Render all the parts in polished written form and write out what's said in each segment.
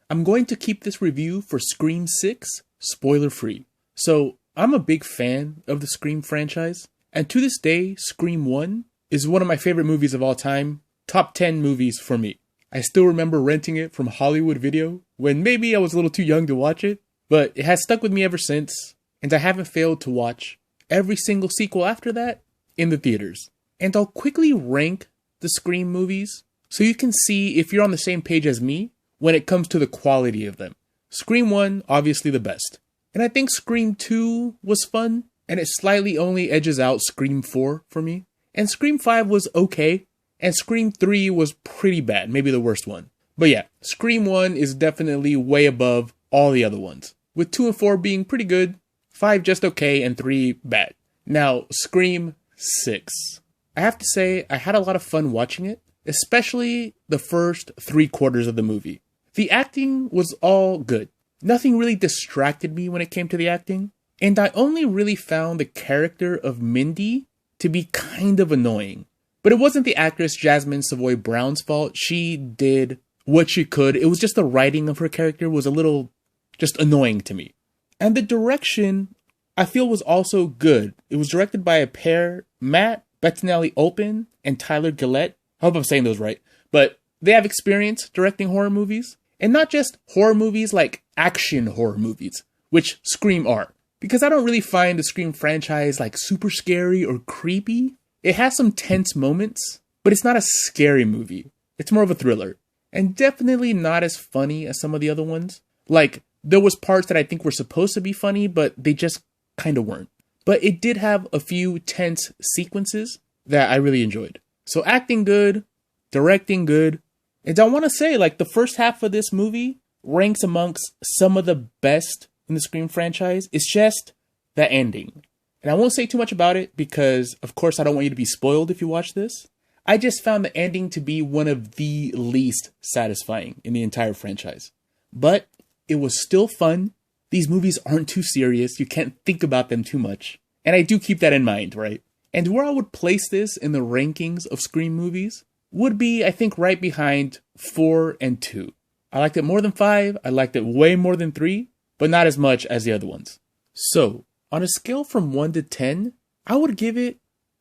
I'm going to keep this review for Scream 6 spoiler free. So, I'm a big fan of the Scream franchise, and to this day, Scream 1 is one of my favorite movies of all time, top 10 movies for me. I still remember renting it from Hollywood Video when maybe I was a little too young to watch it, but it has stuck with me ever since, and I haven't failed to watch every single sequel after that in the theaters. And I'll quickly rank the Scream movies so you can see if you're on the same page as me when it comes to the quality of them. Scream 1, obviously the best. And I think Scream 2 was fun, and it slightly only edges out Scream 4 for me. And Scream 5 was okay, and Scream 3 was pretty bad, maybe the worst one. But yeah, Scream 1 is definitely way above all the other ones, with 2 and 4 being pretty good, 5 just okay, and 3 bad. Now, Scream 6. I have to say, I had a lot of fun watching it, especially the first 3/4 of the movie. The acting was all good. Nothing really distracted me when it came to the acting, and I only really found the character of Mindy to be kind of annoying. But it wasn't the actress Jasmine Savoy Brown's fault. She did what she could. It was just the writing of her character was a little just annoying to me. And the direction, I feel, was also good. It was directed by a pair, Matt Bettinelli-Olpin and Tyler Gillette. I hope I'm saying those right. But they have experience directing horror movies. And not just horror movies like action horror movies, which Scream are. Because I don't really find the Scream franchise like super scary or creepy. It has some tense moments, but it's not a scary movie. It's more of a thriller. And definitely not as funny as some of the other ones. Like, there was parts that I think were supposed to be funny, but they just kind of weren't. But it did have a few tense sequences that I really enjoyed. So acting good, directing good. And I want to say, like, the first half of this movie ranks amongst some of the best in the Scream franchise. It's just the ending. And I won't say too much about it because, of course, I don't want you to be spoiled if you watch this. I just found the ending to be one of the least satisfying in the entire franchise. But it was still fun. These movies aren't too serious. You can't think about them too much. And I do keep that in mind, right? And where I would place this in the rankings of Scream movies would be, I think, right behind 4 and 2. I liked it more than 5. I liked it way more than 3, but not as much as the other ones. So, on a scale from 1 to 10, I would give it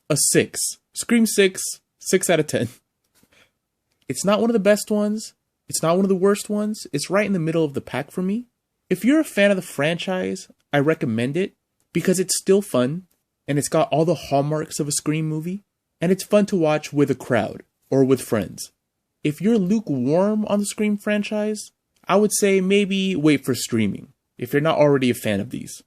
a 6. Scream 6, 6 out of 10. It's not one of the best ones. It's not one of the worst ones. It's right in the middle of the pack for me. If you're a fan of the franchise, I recommend it because it's still fun and it's got all the hallmarks of a Scream movie and it's fun to watch with a crowd or with friends. If you're lukewarm on the Scream franchise, I would say maybe wait for streaming if you're not already a fan of these.